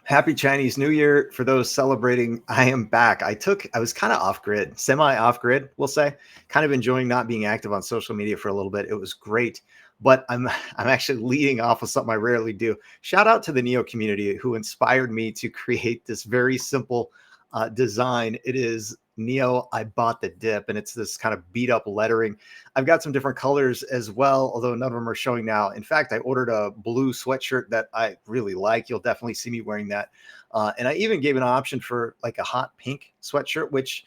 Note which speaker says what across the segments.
Speaker 1: Happy Chinese New Year for those celebrating. I am back. I was kind of off grid, semi off grid, we'll say. Kind of enjoying not being active on social media for a little bit. It was great, but I'm actually leading off of something I rarely do. Shout out to the NIO community who inspired me to create this very simple design. It is NIO I bought the dip, and it's this kind of beat up lettering. I've got some different colors as well, although none of them are showing now. In fact, I ordered a blue sweatshirt that I really like. You'll definitely see me wearing that. And I even gave an option for like a hot pink sweatshirt, which,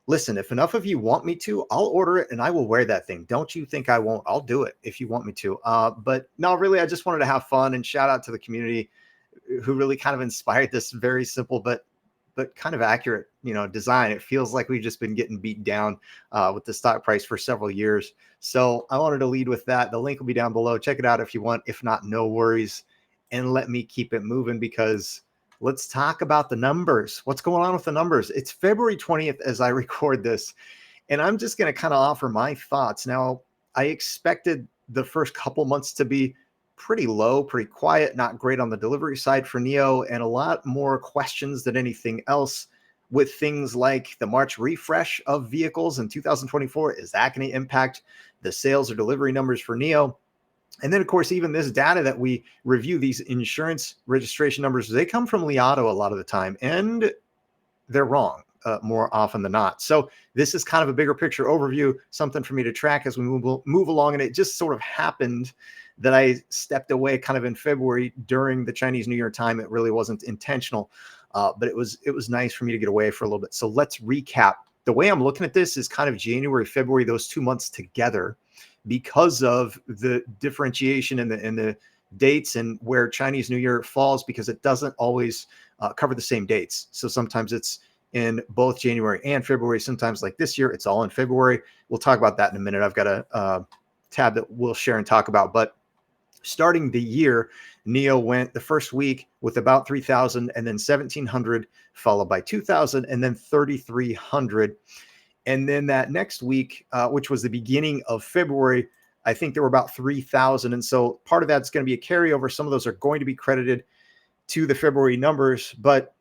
Speaker 1: listen, if enough of you want me to, I'll order it and I will wear that thing. Don't you think I won't? I'll do it if you want me to. But no, really, I just wanted to have fun and shout out to the community who really kind of inspired this very simple but kind of accurate, design. It feels like we've just been getting beat down with the stock price for several years. So I wanted to lead with that. The link will be down below. Check it out if you want. If not, no worries. And let me keep it moving because let's talk about the numbers. What's going on with the numbers? It's February 20th as I record this, and I'm just going to kind of offer my thoughts. Now, I expected the first couple months to be pretty low, pretty quiet, not great on the delivery side for NIO, and a lot more questions than anything else with things like the March refresh of vehicles in 2024. Is that going to impact the sales or delivery numbers for NIO? And then, of course, even this data that we review, these insurance registration numbers, they come from Li Auto a lot of the time, and they're wrong more often than not. So this is kind of a bigger picture overview, something for me to track as we move along. And it just sort of happened that I stepped away kind of in February during the Chinese New Year time. It really wasn't intentional, but it was nice for me to get away for a little bit. So let's recap. The way I'm looking at this is kind of January, February, those 2 months together, because of the differentiation in the dates and where Chinese New Year falls, because it doesn't always cover the same dates. So sometimes it's in both January and February. Sometimes, like this year, it's all in February. We'll talk about that in a minute. I've got a tab that we'll share and talk about. But starting the year, NIO went the first week with about 3,000, and then 1,700, followed by 2,000, and then 3,300. And then that next week, which was the beginning of February, I think there were about 3,000. And so part of that's going to be a carryover. Some of those are going to be credited to the February numbers. But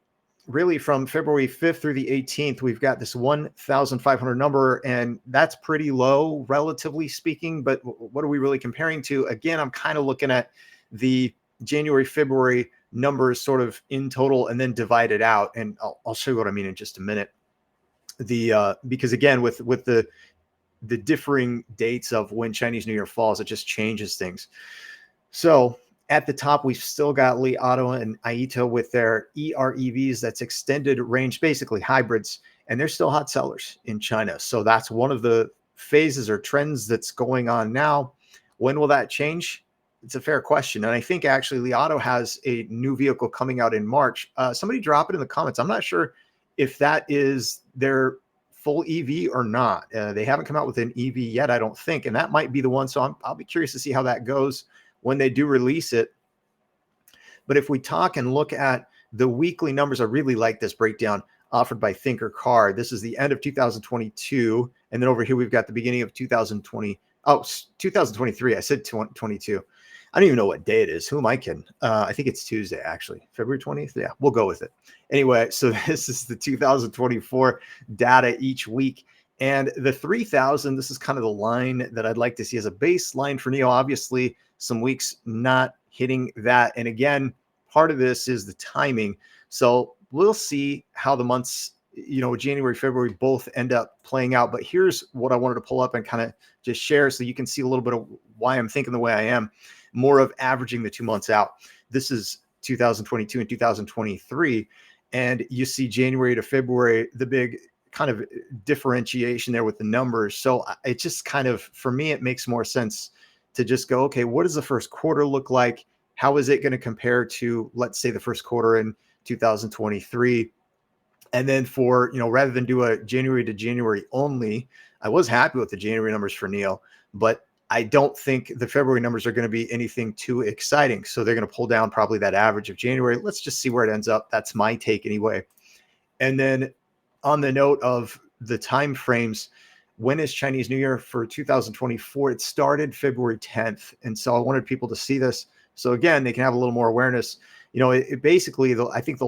Speaker 1: really from February 5th through the 18th, we've got this 1,500 number, and that's pretty low, relatively speaking. But what are we really comparing to? Again, I'm kind of looking at the January, February numbers sort of in total and then divided out. And I'll show you what I mean in just a minute. Because again, with the differing dates of when Chinese New Year falls, it just changes things. So at the top, we've still got Li Auto and Aito with their EREVs. That's extended range, basically hybrids, and they're still hot sellers in China. So that's one of the phases or trends that's going on now. When will that change? It's a fair question. And I think actually Li Auto has a new vehicle coming out in March. Somebody drop it in the comments. I'm not sure if that is their full EV or not. They haven't come out with an EV yet, I don't think. And that might be the one. So I'll be curious to see how that goes when they do release it. But if we talk and look at the weekly numbers, I really like this breakdown offered by Thinker Car. This is the end of 2022. And then over here, we've got the beginning of 2020. Oh, 2023. I said 22. I don't even know what day it is. Who am I kidding? I think it's Tuesday, actually. February 20th. Yeah, we'll go with it. Anyway, so this is the 2024 data each week. And the 3,000, this is kind of the line that I'd like to see as a baseline for NIO. Obviously, some weeks not hitting that. And again, part of this is the timing. So we'll see how the months, January, February, both end up playing out. But here's what I wanted to pull up and kind of just share so you can see a little bit of why I'm thinking the way I am, more of averaging the 2 months out. This is 2022 and 2023. And you see January to February, the big kind of differentiation there with the numbers. So it just kind of, for me, it makes more sense to just go, okay, what does the first quarter look like? How is it going to compare to, let's say, the first quarter in 2023? And then for, rather than do a January to January only, I was happy with the January numbers for NIO, but I don't think the February numbers are going to be anything too exciting. So they're going to pull down probably that average of January. Let's just see where it ends up. That's my take anyway. And then on the note of the time frames, when is Chinese New Year for 2024? It started February 10th. And so I wanted people to see this So again, they can have a little more awareness. It basically, I think the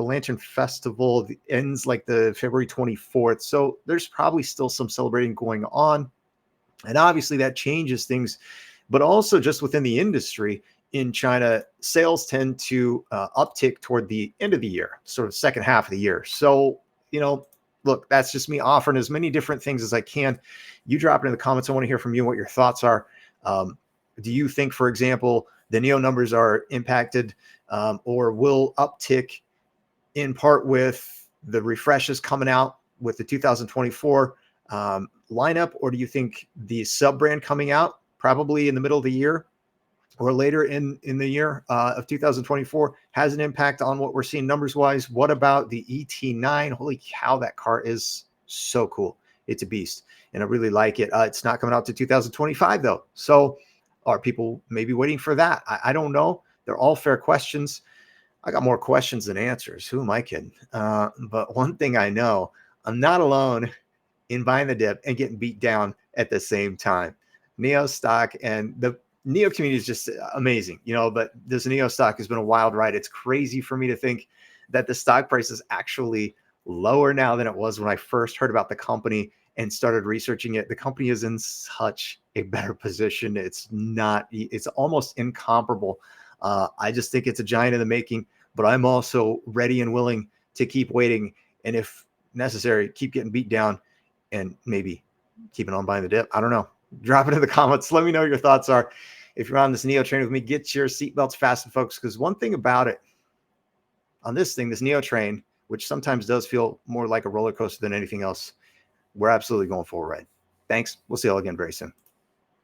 Speaker 1: Lantern Festival ends like the February 24th. So there's probably still some celebrating going on. And obviously that changes things, but also just within the industry in China, sales tend to uptick toward the end of the year, sort of second half of the year. So, look, that's just me offering as many different things as I can. You drop it in the comments. I want to hear from you what your thoughts are. Do you think, for example, the NIO numbers are impacted or will uptick in part with the refreshes coming out with the 2024 lineup? Or do you think the sub brand coming out probably in the middle of the year or later in the year of 2024 has an impact on what we're seeing numbers wise? What about the ET9? Holy cow, that car is so cool. It's a beast and I really like it. It's not coming out to 2025 though. So are people maybe waiting for that? I don't know. They're all fair questions. I got more questions than answers. Who am I kidding? But one thing I know, I'm not alone in buying the dip and getting beat down at the same time. NIO stock and the NIO community is just amazing, but this NIO stock has been a wild ride. It's crazy for me to think that the stock price is actually lower now than it was when I first heard about the company and started researching it. The company is in such a better position. It's almost incomparable. I just think it's a giant in the making, but I'm also ready and willing to keep waiting. And if necessary, keep getting beat down and maybe keeping on buying the dip. I don't know. Drop it in the comments. Let me know what your thoughts are. If you're on this NIO train with me, get your seatbelts fastened, folks, because one thing about it on this NIO train, which sometimes does feel more like a roller coaster than anything else, we're absolutely going for a ride. Thanks. We'll see you all again very soon.